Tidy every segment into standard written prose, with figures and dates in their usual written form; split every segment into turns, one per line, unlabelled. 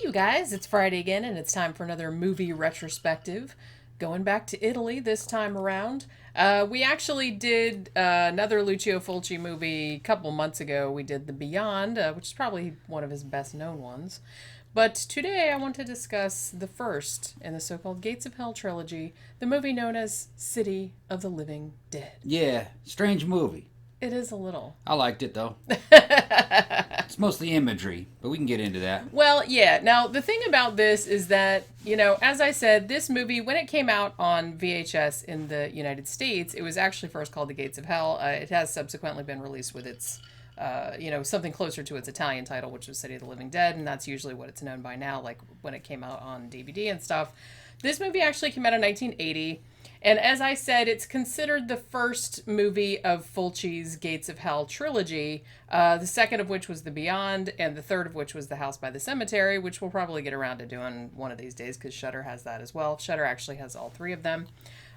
you guys, it's Friday again, and it's time for another movie retrospective. Going back to Italy this time around. We actually did another Lucio Fulci movie a couple months ago. We did The Beyond, which is probably one of his best known ones. But today I want to discuss the first in the so-called Gates of Hell trilogy, the movie known as City of the Living Dead.
Yeah, strange movie.
It is a little.
I liked it, though. It's mostly imagery, but we can get into that.
Well, yeah. Now, the thing about this is that, as I said, this movie, when it came out on VHS in the United States, it was actually first called The Gates of Hell. It has subsequently been released with its, something closer to its Italian title, which was City of the Living Dead, and that's usually what it's known by now, like when it came out on DVD and stuff. This movie actually came out in 1980. And as I said, it's considered the first movie of Fulci's Gates of Hell trilogy, the second of which was The Beyond, and the third of which was The House by the Cemetery, which we'll probably get around to doing one of these days because Shudder has that as well. Shudder actually has all three of them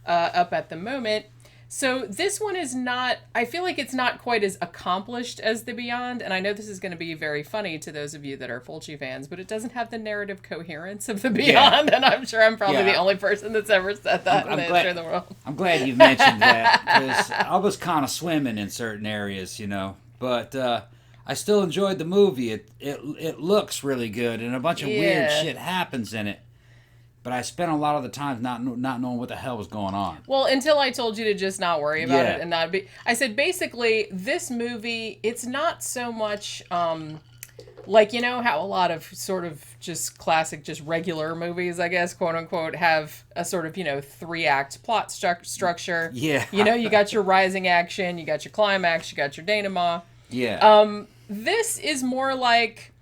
up at the moment. So this one is not, I feel like it's not quite as accomplished as The Beyond, and I know this is going to be very funny to those of you that are Fulci fans, but it doesn't have the narrative coherence of The Beyond, and I'm sure I'm probably the only person that's ever said that in the history of the world.
I'm glad you mentioned that, because I was kind of swimming in certain areas, but I still enjoyed the movie. It looks really good, and a bunch of weird shit happens in it. But I spent a lot of the time not knowing what the hell was going on.
Well, until I told you to just not worry about it and not be... I said, basically, this movie, it's not so much... like, how a lot of sort of just classic, just regular movies, I guess, quote unquote, have a sort of, 3-act plot structure.
Yeah.
You got your rising action, you got your climax, you got your denouement.
Yeah.
This is more like...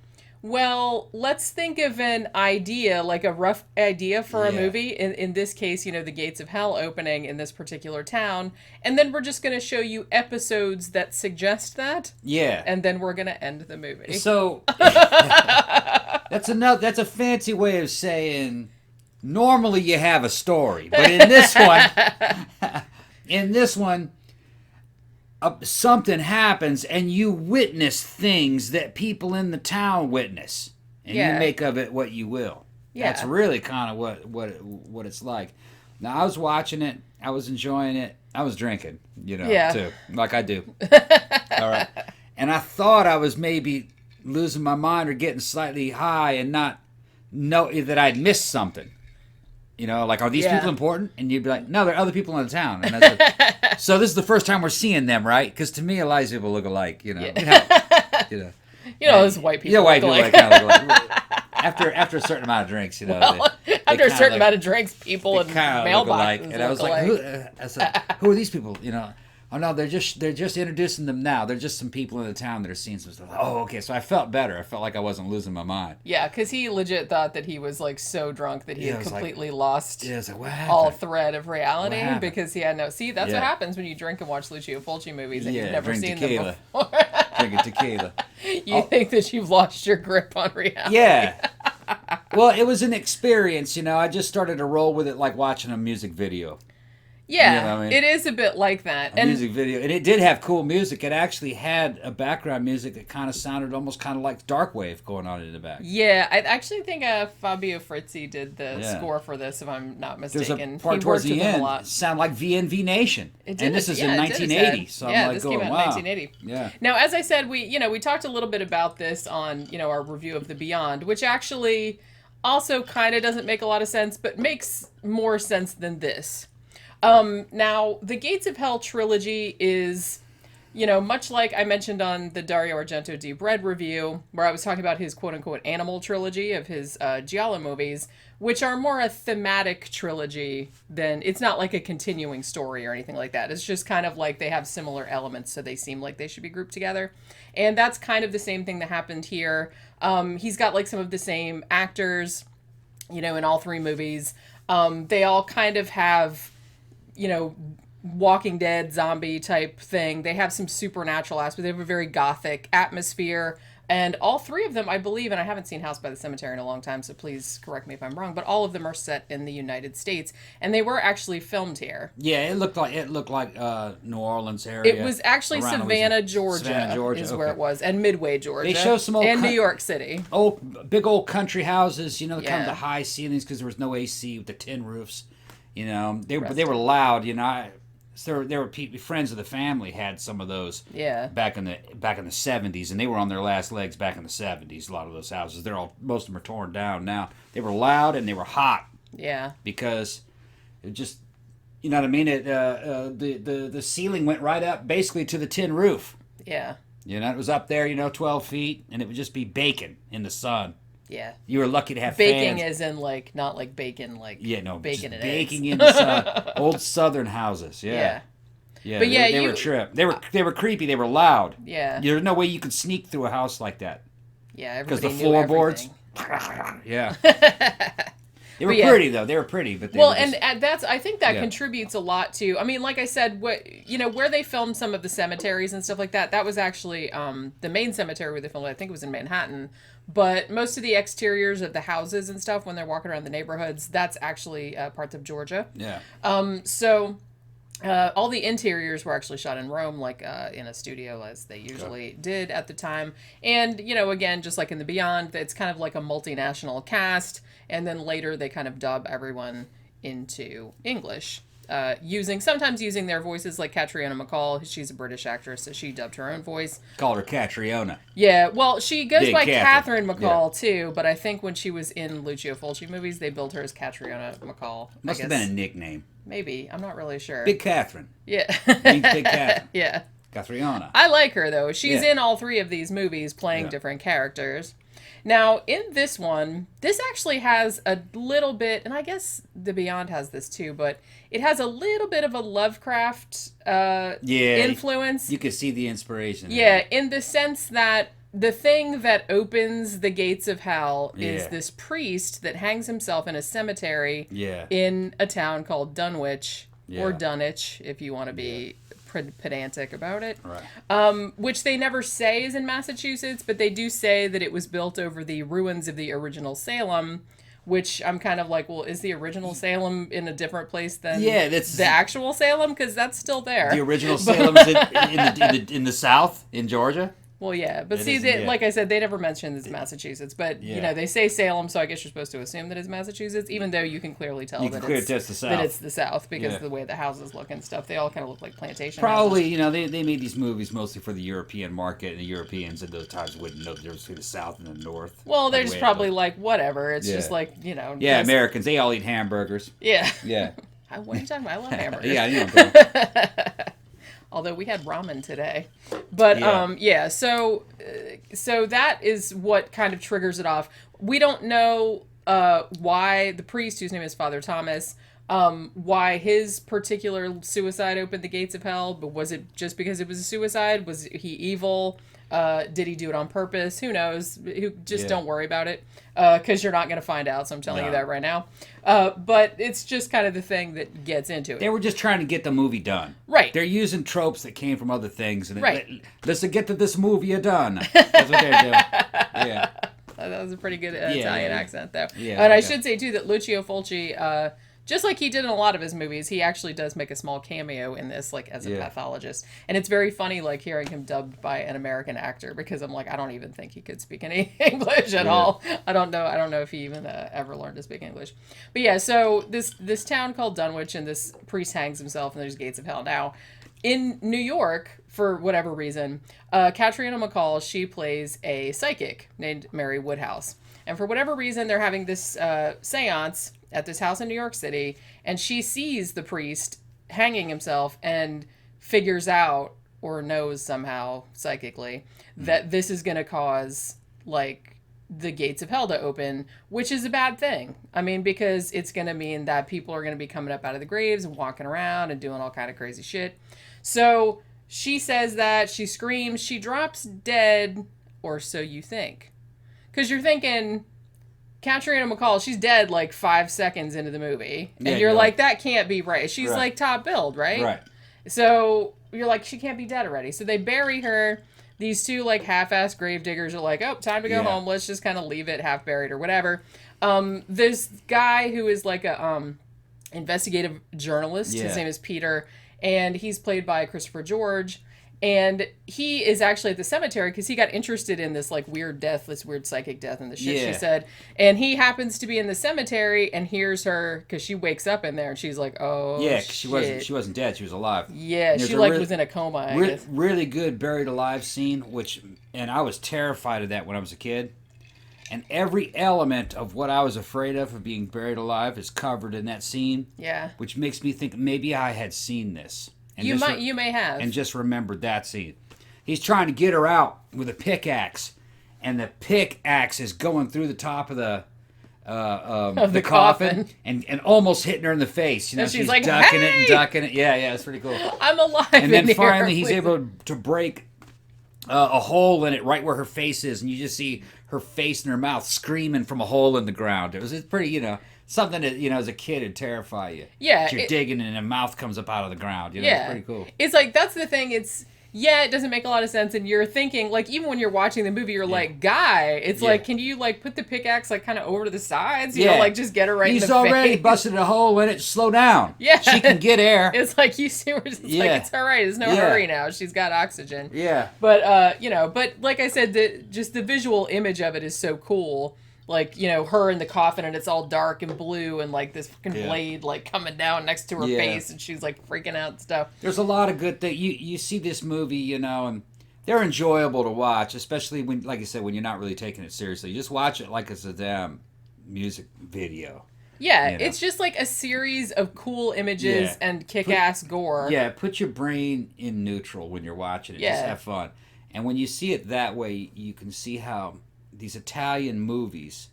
Well, let's think of an idea, like a rough idea for a movie. In this case, the Gates of Hell opening in this particular town. And then we're just going to show you episodes that suggest that.
Yeah.
And then we're going to end the movie.
So, that's a fancy way of saying, normally you have a story. But in this one, something happens and you witness things that people in the town witness, and you make of it what you will. That's really kind of what it's like. Now, I was watching it, I was enjoying it, I was drinking, too, like I do. All right, and I thought I was maybe losing my mind or getting slightly high and not know that I'd missed something. Like, are these people important? And you'd be like, no, they're other people in the town. And I said, so this is the first time we're seeing them, right? Because to me, a lot of these people look alike,
those white people.
Yeah, white people kind of look alike. After a certain amount of drinks,
after a certain amount of drinks, people and mailboxes
and I was like, who are these people? Oh no, they're just introducing them now. They're just some people in the town that are seeing some stuff. Oh, okay. So I felt better. I felt like I wasn't losing my mind.
Yeah, because he legit thought that he was like so drunk that he had completely lost
what
all thread of reality because he had no. See, that's what happens when you drink and watch Lucio Fulci movies and you've never seen them before.
Drinking tequila.
You think that you've lost your grip on reality.
Yeah. Well, it was an experience. I just started to roll with it like watching a music video.
Yeah, it is a bit like that.
A music video. And it did have cool music. It actually had a background music that kind of sounded almost kind of like Darkwave going on in the back.
Yeah, I actually think Fabio Frizzi did the score for this, if I'm not mistaken.
There's a part towards the end that sounded like VNV Nation.
It did.
And this is in 1980. So I'm like
this
going,
came out
wow.
in 1980.
Yeah.
Now, as I said, we talked a little bit about this on, our review of The Beyond, which actually also kind of doesn't make a lot of sense, but makes more sense than this. Now, the Gates of Hell trilogy is, much like I mentioned on the Dario Argento Deep Red review, where I was talking about his quote-unquote animal trilogy of his Giallo movies, which are more a thematic trilogy than, it's not like a continuing story or anything like that. It's just kind of like they have similar elements, so they seem like they should be grouped together. And that's kind of the same thing that happened here. He's got like some of the same actors, in all three movies. They all kind of have... Walking Dead zombie type thing. They have some supernatural aspects. They have a very gothic atmosphere. And all three of them, I believe, and I haven't seen House by the Cemetery in a long time, so please correct me if I'm wrong, but all of them are set in the United States, and they were actually filmed here.
Yeah, it looked like New Orleans area.
It was actually Savannah, Georgia, is where it was, and Midway, Georgia.
They show some old
and New York City.
Big old country houses, kind of the high ceilings because there was no AC with the tin roofs. They were loud. So there were friends of the family had some of those.
Yeah.
Back in the 70s, and they were on their last legs back in the 70s. A lot of those houses, most of them are torn down now. They were loud and they were hot.
Yeah.
Because it just, you know what I mean. The ceiling went right up basically to the tin roof.
Yeah.
It was up there, 12 feet, and it would just be baking in the sun.
Yeah.
You were lucky to have
baking
fans.
as in not like bacon, bacon and
baking
eggs.
in the sun. Old Southern houses. Yeah. Yeah.
But
they were trip. They were creepy. They were loud.
Yeah.
There's no way you could sneak through a house like that.
Yeah.
Because the floorboards. Yeah. They were pretty though. They were pretty, but
I think that contributes a lot to. I mean, like I said, where they filmed some of the cemeteries and stuff like that. That was actually the main cemetery where they filmed. I think it was in Manhattan. But most of the exteriors of the houses and stuff when they're walking around the neighborhoods, that's actually parts of Georgia.
Yeah.
So all the interiors were actually shot in Rome, in a studio, as they usually did at the time. And, again, just like in the Beyond, it's kind of like a multinational cast. And then later they kind of dub everyone into English. Sometimes using their voices, like Catriona MacColl. She's a British actress, so she dubbed her own voice.
Called her Catriona.
Yeah, well, she goes
Big
by
Catherine.
Catherine MacColl, too, but I think when she was in Lucio Fulci movies, they billed her as Catriona MacColl.
Must have been a nickname.
Maybe. I'm not really sure.
Big Catherine.
Yeah.
Big Catherine.
Yeah.
Catriona.
I like her, though. She's in all three of these movies playing different characters. Now, in this one, this actually has a little bit, and I guess The Beyond has this too, but it has a little bit of a Lovecraft influence.
You can see the inspiration.
Yeah, in the sense that the thing that opens the gates of hell is this priest that hangs himself in a cemetery in a town called Dunwich, or Dunwich, if you want to be pedantic about it.
Right.
Which they never say is in Massachusetts, but they do say that it was built over the ruins of the original Salem, which I'm kind of like, well, is the original Salem in a different place than the actual Salem? Because that's still there.
The original Salem's in the South, in Georgia?
Well, yeah, but like I said, they never mentioned it's Massachusetts. But they say Salem, so I guess you're supposed to assume that it's Massachusetts, even though you can clearly tell that it's the South because of the way the houses look and stuff. They all kind of look like plantation
Probably,
houses.
they made these movies mostly for the European market, and the Europeans at those times wouldn't know the difference between the South and the North.
Well, they're just probably like, whatever. It's just like,
Yeah, Americans, they all eat hamburgers.
Yeah.
Yeah.
What are you talking about? I love hamburgers.
Yeah, I know.
Although we had ramen today. But, so that is what kind of triggers it off. We don't know why the priest, whose name is Father Thomas, why his particular suicide opened the gates of hell, but was it just because it was a suicide? Was he evil? Did he do it on purpose? Who knows? Don't worry about it, because you're not going to find out, so I'm telling you that right now. But it's just kind of the thing that gets into it.
They were just trying to get the movie done.
Right.
They're using tropes that came from other things. And let's get to this movie done. That's what they're doing. Yeah.
That was a pretty good Italian accent, though.
Yeah,
and I should say, too, that Lucio Fulci, just like he did in a lot of his movies, he actually does make a small cameo in this, as a pathologist. And it's very funny, hearing him dubbed by an American actor, because I'm like, I don't even think he could speak any English at all. I don't know if he even ever learned to speak English. But yeah, so this town called Dunwich, and this priest hangs himself, and there's gates of hell. Now, in New York, for whatever reason, Catriona MacColl, she plays a psychic named Mary Woodhouse. And for whatever reason, they're having this seance at this house in New York City, and she sees the priest hanging himself and figures out, or knows somehow psychically, that this is going to cause the gates of hell to open, which is a bad thing. I mean, because it's going to mean that people are going to be coming up out of the graves and walking around and doing all kind of crazy shit. So she says that, she screams, she drops dead, or so you think. Because you're thinking, Catriona MacColl, she's dead 5 seconds into the movie. And you're like, that can't be right. She's top billed, right?
Right.
So you're like, she can't be dead already. So they bury her, these two like half-ass grave diggers are like, oh, time to go home. Let's just kind of leave it half buried or whatever. This guy who is like a investigative journalist. His name is Peter, and he's played by Christopher George. And he is actually at the cemetery because he got interested in this like weird death, this weird psychic death and the shit she said. And he happens to be in the cemetery and hears her because she wakes up in there and she's like, oh, yeah, shit.
She wasn't dead, she was alive.
Yeah, she like was in a coma. I guess.
Really good buried alive scene, and I was terrified of that when I was a kid. And every element of what I was afraid of being buried alive is covered in that scene. Yeah, which makes me think maybe I had seen this. And
you may have.
And just remembered that scene. He's trying to get her out with a pickaxe, and the pickaxe is going through the top of the coffin and almost hitting her in the face. You know, she's like ducking it and ducking it. Yeah, it's pretty cool.
I'm alive.
And then finally he's able to break a hole in it right where her face is, and you just see her face and her mouth screaming from a hole in the ground. It's pretty, something that, as a kid would terrify you. Yeah. You're digging and a mouth comes up out of the ground. It's pretty cool.
It's like, that's the thing. It doesn't make a lot of sense. And you're thinking, like, even when you're watching the movie, you're like, guy, it's like, can you, like, put the pickaxe, like, kind of over to the sides? You know, like, just get her right in the face.
He's already busted a hole in it. Slow down. Yeah. She can get air.
It's like, you see where it's like, it's all right. There's no hurry now. She's got oxygen. Yeah. But, but like I said, just the visual image of it is so cool. Like, her in the coffin and it's all dark and blue and like this fucking blade like coming down next to her face and she's like freaking out and stuff.
There's a lot of good things. You see this movie, and they're enjoyable to watch, especially when, like I said, when you're not really taking it seriously. You just watch it like it's a damn music video.
Yeah, it's just like a series of cool images and kick-ass gore.
Yeah, put your brain in neutral when you're watching it. Just have fun. And when you see it that way, you can see how these Italian movies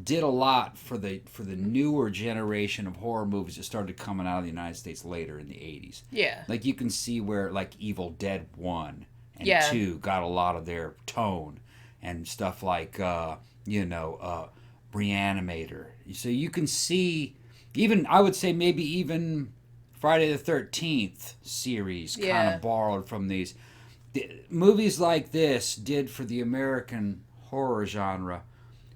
did a lot for the newer generation of horror movies that started coming out of the United States later in the 80s. Yeah. Like you can see where like Evil Dead 1 and 2 got a lot of their tone and stuff like Reanimator. So you can see even, I would say maybe even Friday the 13th series kind of borrowed from these. Movies like this did for the American horror genre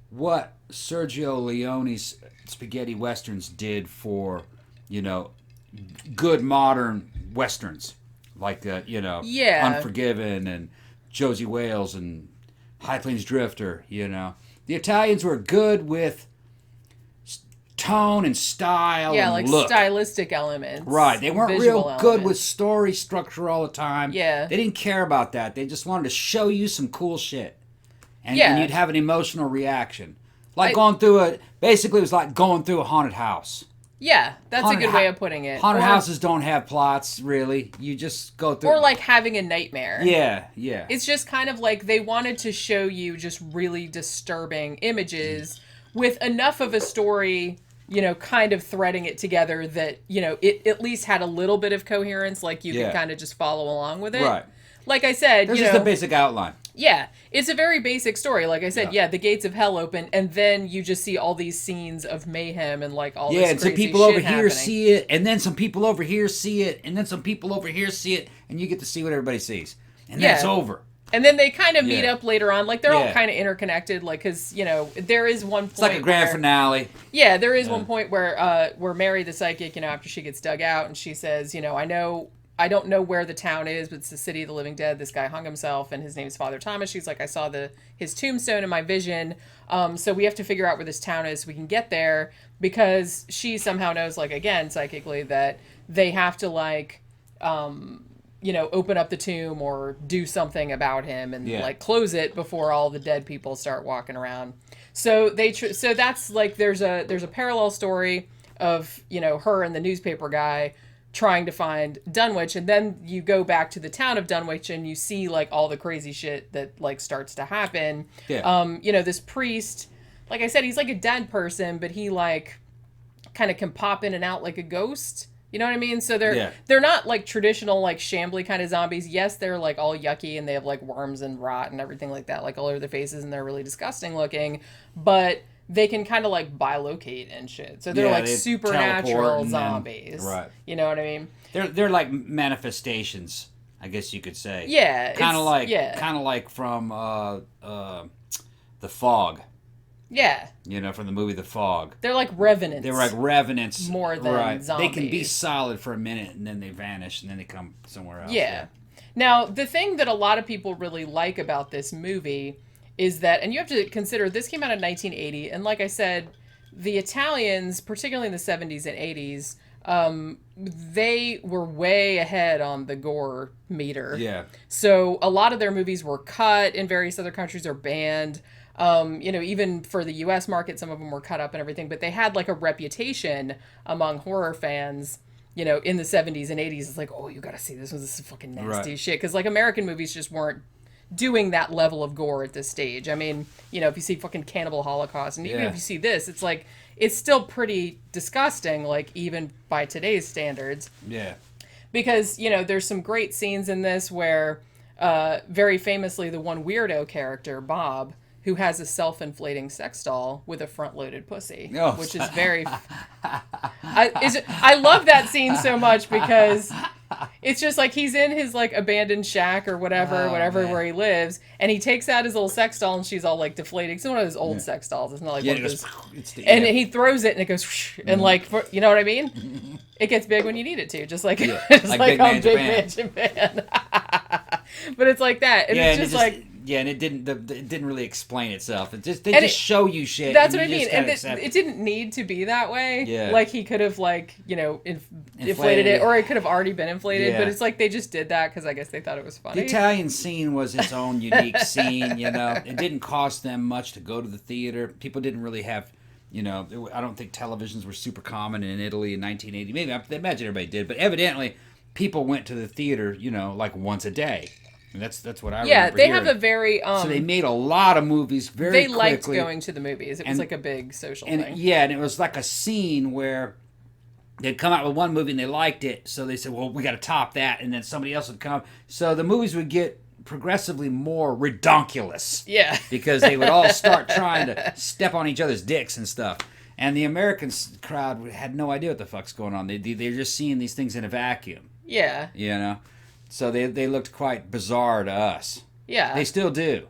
what Sergio Leone's spaghetti westerns did for, good modern westerns like Unforgiven and Josie Wales and High Plains Drifter. The Italians were good with tone and style and
like
look.
Stylistic elements.
Right. They weren't real good with story structure all the time. Yeah. They didn't care about that. They just wanted to show you some cool shit. And you'd have an emotional reaction. Like basically it was like going through a haunted house.
Yeah, that's a good way of putting it.
Haunted houses don't have plots, really. You just go through.
Or like having a nightmare.
Yeah.
It's just kind of like they wanted to show you just really disturbing images with enough of a story, kind of threading it together that, it at least had a little bit of coherence, like you could kind of just follow along with it. Right. Like I said,
There's just a basic outline.
Yeah, it's a very basic story. Like I said, the gates of hell open, and then you just see all these scenes of mayhem and like all this crazy shit
and some people over here see it, and then some people over here see it, and then some people over here see it, and you get to see what everybody sees. And then it's over.
And then they kind of meet up later on. Like, they're all kind of interconnected, like, because, there is one point.
It's like a grand finale.
Yeah, there is one point where Mary the psychic, after she gets dug out, and she says, I don't know where the town is, but it's the city of the living dead. This guy hung himself, and his name is Father Thomas. She's like, I saw his tombstone in my vision. So we have to figure out where this town is so we can get there, because she somehow knows, like, again, psychically, that they have to, like, open up the tomb or do something about him and like close it before all the dead people start walking around. So so that's like there's a parallel story of her and the newspaper guy trying to find Dunwich, and then you go back to the town of Dunwich and you see like all the crazy shit that like starts to happen. Yeah. This priest, like I said, he's like a dead person, but he like kind of can pop in and out like a ghost. You know what I mean? So they're not like traditional like shambly kind of zombies. Yes, they're like all yucky and they have like worms and rot and everything like that, like all over their faces, and they're really disgusting looking. But they can kind of like bilocate and shit. So they're like supernatural zombies. Right. You know what I mean?
They're like manifestations I guess you could say.
Yeah.
Kind of like from The Fog.
Yeah.
From the movie The Fog.
They're like revenants.
They're like revenants.
More than zombies.
They can be solid for a minute and then they vanish and then they come somewhere else.
Yeah. Now, the thing that a lot of people really like about this movie is that, and you have to consider, this came out in 1980, and like I said, the Italians, particularly in the 70s and 80s, they were way ahead on the gore meter.
Yeah.
So a lot of their movies were cut in various other countries or banned. Even for the U.S. market, some of them were cut up and everything, but they had like a reputation among horror fans, in the 70s and 80s. It's like, oh, you got to see this one. This is fucking nasty shit. Because like American movies just weren't doing that level of gore at this stage. I mean, if you see fucking Cannibal Holocaust, and even if you see this, it's like, it's still pretty disgusting, like even by today's standards.
Yeah.
Because, there's some great scenes in this where, very famously, the one weirdo character, Bob, who has a self-inflating sex doll with a front-loaded pussy, which is very... I love that scene so much because it's just like he's in his like abandoned shack or whatever, where he lives, and he takes out his little sex doll and she's all like deflating. It's one of those old sex dolls. It's not like one of those. And he throws it and it goes, and like, you know what I mean? It gets big when you need it to, just like like on Big Man Japan. But it's like that, and it's just like.
Yeah, and it didn't really explain itself. They just show you shit.
That's what I mean. And it didn't need to be that way.
Yeah.
Like he could have inflated it, or it could have already been inflated. Yeah. But it's like they just did that because I guess they thought it was funny.
The Italian scene was its own unique scene. It didn't cost them much to go to the theater. People didn't really have. I don't think televisions were super common in Italy in 1980. Maybe I imagine everybody did, but evidently people went to the theater. Like once a day. And that's what I remember.
Yeah, they have a very
so they made a lot of movies very quickly.
They liked going to the movies. It was like a big social thing.
Yeah, and it was like a scene where they'd come out with one movie and they liked it, so they said, "Well, we got to top that," and then somebody else would come. So the movies would get progressively more redonkulous.
Yeah,
because they would all start trying to step on each other's dicks and stuff. And the American crowd had no idea what the fuck's going on. They're just seeing these things in a vacuum.
Yeah.
So they looked quite bizarre to us.
Yeah.
They still do.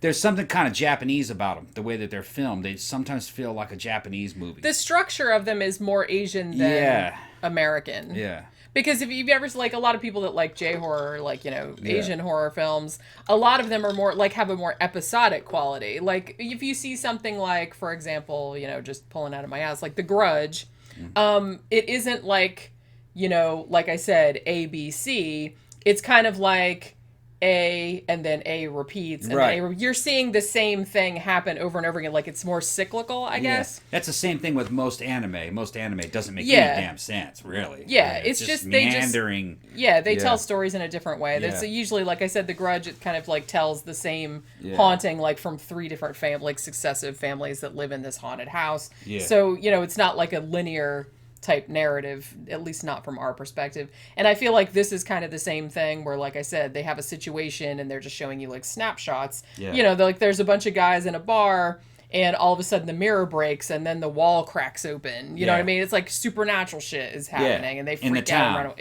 There's something kind of Japanese about them, the way that they're filmed. They sometimes feel like a Japanese movie.
The structure of them is more Asian than American.
Yeah.
Because if you've ever, like, a lot of people that like J-horror, like, Asian horror films, a lot of them are more, like, have a more episodic quality. Like, if you see something like, for example, just pulling out of my ass, like The Grudge, it isn't like, like I said, A, B, C. It's kind of like A, and then A repeats, and then A. You're seeing the same thing happen over and over again. Like it's more cyclical, I guess.
That's the same thing with most anime. Most anime doesn't make any damn sense, really.
Yeah, it's just
meandering.
They tell stories in a different way. There's usually, like I said, The Grudge. It kind of like tells the same haunting, like from three different successive families that live in this haunted house. Yeah. So it's not like a linear type narrative, at least not from our perspective. And I feel like this is kind of the same thing where, like I said, they have a situation and they're just showing you like snapshots. Yeah. There's a bunch of guys in a bar and all of a sudden the mirror breaks and then the wall cracks open. You know what I mean? It's like supernatural shit is happening and they freak out and run away.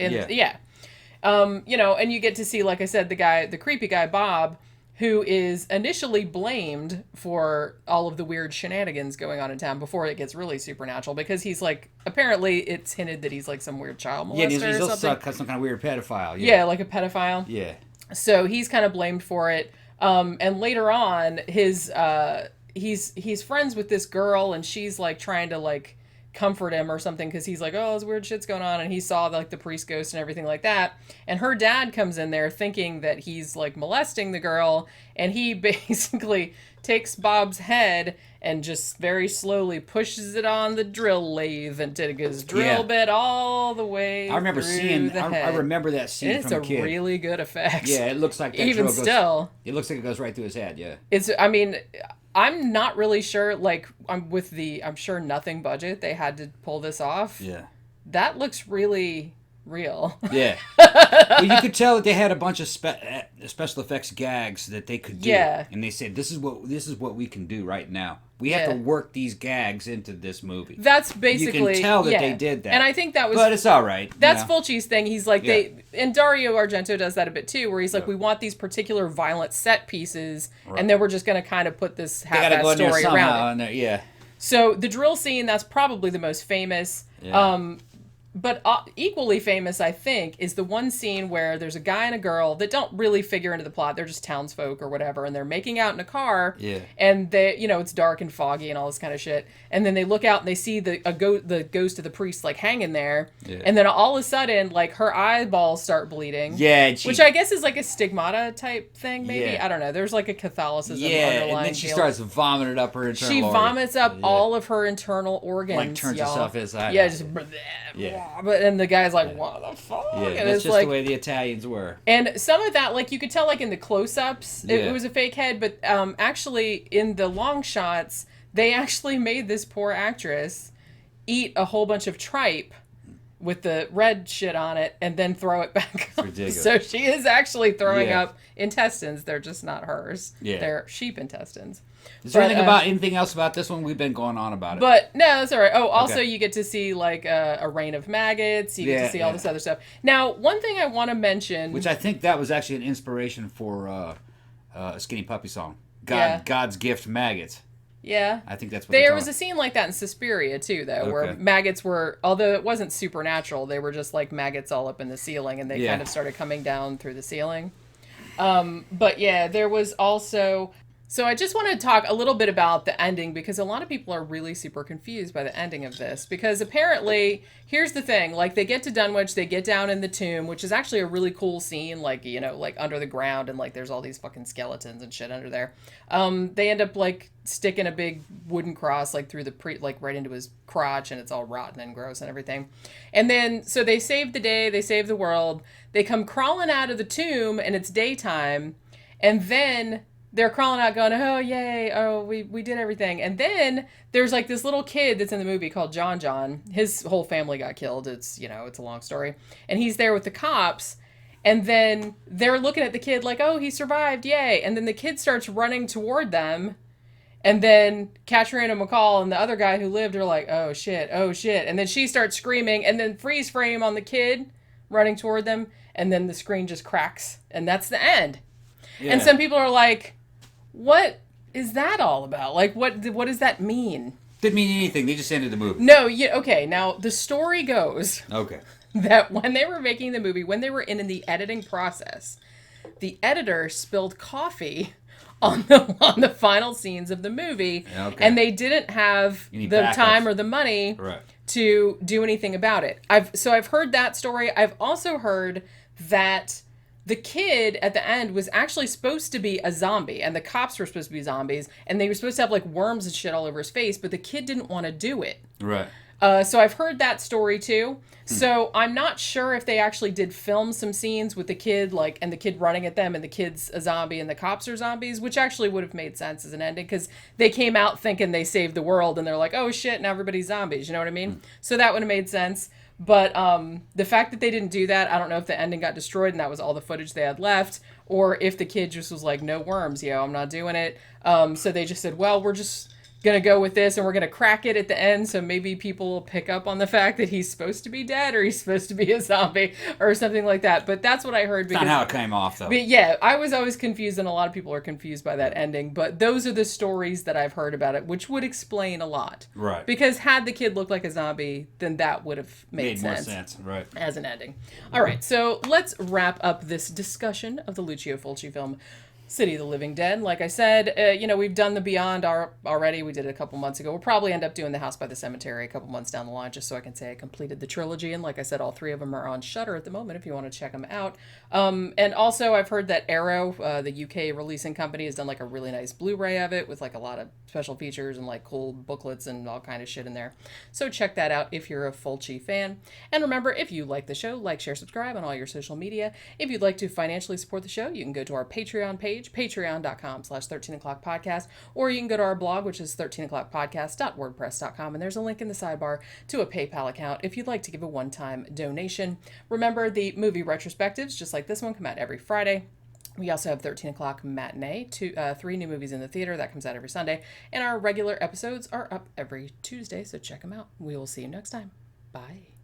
And you get to see, like I said, the creepy guy, Bob, who is initially blamed for all of the weird shenanigans going on in town before it gets really supernatural, because he's like, apparently it's hinted that he's like some weird child molester
he's
or something.
Some kind of weird pedophile.
Yeah, like a pedophile.
Yeah.
So he's kind of blamed for it. And later on, he's friends with this girl, and she's like trying to like comfort him or something, because he's like, oh, this weird shit's going on, and he saw like the priest ghost and everything like that, and her dad comes in there thinking that he's like molesting the girl, and he basically takes Bob's head and just very slowly pushes it on the drill lathe until it goes drill bit all the way.
I remember I remember that scene
and
from a kid.
It's a really good effect.
Yeah, it looks like that
even still.
It looks like it goes right through his head. Yeah.
I'm not really sure, like, I'm sure nothing budget, they had to pull this off.
Yeah.
That looks really real.
Yeah. Well, you could tell that they had a bunch of special effects gags that they could do.
Yeah.
And they said, this is what we can do right now. We have to work these gags into this movie.
That's basically...
You can tell that they did that.
And I think that was...
But it's all right.
That's Fulci's thing. He's like, and Dario Argento does that a bit too, where he's like, we want these particular violent set pieces, and then we're just going to kind of put this half-ass story around it. So the drill scene, that's probably the most famous. Yeah. But equally famous, I think, is the one scene where there's a guy and a girl that don't really figure into the plot. They're just townsfolk or whatever, and they're making out in a car. Yeah. And they, it's dark and foggy and all this kind of shit. And then they look out and they see the ghost of the priest like hanging there. Yeah. And then all of a sudden, like her eyeballs start bleeding. Yeah. Which I guess is like a stigmata type thing, maybe. Yeah. I don't know. There's like a Catholicism underlying.
And then she starts vomiting up her internal
organs. She vomits up all of her internal organs.
Like turns herself inside.
Yeah, just. But and the guy's like, what the fuck?
Yeah,
and
that's
it's
just
like,
the way the Italians were.
And some of that, like you could tell, like in the close-ups, it was a fake head. But actually, in the long shots, they actually made this poor actress eat a whole bunch of tripe with the red shit on it, and then throw it back.
Ridiculous.
So she is actually throwing up intestines. They're just not hers. Yeah. They're sheep intestines.
Is there anything else about this one? We've been going on about it.
But no, that's all right. Oh, also you get to see like a rain of maggots. You get to see all this other stuff. Now, one thing I want to mention,
which I think that was actually an inspiration for a Skinny Puppy song, God's Gift Maggots.
Yeah.
I think that's what
there was a scene like that in Suspiria too, though, where maggots were, although it wasn't supernatural, they were just like maggots all up in the ceiling, and they kind of started coming down through the ceiling. But yeah, there was also... So I just want to talk a little bit about the ending, because a lot of people are really super confused by the ending of this. Because apparently, here's the thing, like they get to Dunwich, they get down in the tomb, which is actually a really cool scene, like, like under the ground, and like there's all these fucking skeletons and shit under there. They end up like sticking a big wooden cross like through the like right into his crotch, and it's all rotten and gross and everything. And then, so they save the day, they save the world, they come crawling out of the tomb, and it's daytime, and then... They're crawling out going, oh, yay, oh, we did everything. And then there's like this little kid that's in the movie called John. His whole family got killed. It's, it's a long story. And he's there with the cops. And then they're looking at the kid like, oh, he survived, yay. And then the kid starts running toward them. And then Katrina McCall and the other guy who lived are like, oh, shit, oh, shit. And then she starts screaming, and then freeze frame on the kid running toward them. And then the screen just cracks. And that's the end. Yeah. And some people are like... What is that all about? Like, what does that mean?
Didn't mean anything. They just ended the movie.
No, okay. Now, the story goes that when they were making the movie, when they were in the editing process, the editor spilled coffee on the final scenes of the movie, and they didn't have the time or the money to do anything about it. I've heard that story. I've also heard that... The kid at the end was actually supposed to be a zombie, and the cops were supposed to be zombies, and they were supposed to have like worms and shit all over his face, but the kid didn't want to do it. Right. So I've heard that story too. So I'm not sure if they actually did film some scenes with the kid, like, and the kid running at them, and the kid's a zombie and the cops are zombies, which actually would have made sense as an ending, because they came out thinking they saved the world, and they're like, oh shit, now everybody's zombies. You know what I mean? So that would have made sense. But the fact that they didn't do that, I don't know if the ending got destroyed and that was all the footage they had left, or if the kid just was like, no worms, I'm not doing it. So they just said, well, we're just going to go with this, and we're going to crack it at the end, so maybe people will pick up on the fact that he's supposed to be dead, or he's supposed to be a zombie, or something like that. But that's what I heard.
Because, not how it came off, though.
But yeah, I was always confused, and a lot of people are confused by that ending. But those are the stories that I've heard about it, which would explain a lot. Right. Because had the kid looked like a zombie, then that would have made sense.
More sense, right.
As an ending. All right, so let's wrap up this discussion of the Lucio Fulci film, City of the Living Dead. Like I said, we've done the Beyond already. We did it a couple months ago. We'll probably end up doing The House by the Cemetery a couple months down the line, just so I can say I completed the trilogy. And like I said, all three of them are on Shudder at the moment if you want to check them out. And also, I've heard that Arrow, the UK releasing company, has done like a really nice Blu-ray of it with like a lot of special features and like cool booklets and all kind of shit in there. So check that out if you're a Fulci fan. And remember, if you like the show, like, share, subscribe on all your social media. If you'd like to financially support the show, you can go to our Patreon page, patreon.com/13o'clockpodcast, or you can go to our blog, which is 13o'clockpodcast.wordpress.com, and there's a link in the sidebar to a PayPal account if you'd like to give a one-time donation. Remember, the movie retrospectives, just like this one, come out every Friday. We also have 13 o'clock matinee, 3 new movies in the theater. That comes out every Sunday. And our regular episodes are up every Tuesday, so check them out. We will see you next time. Bye.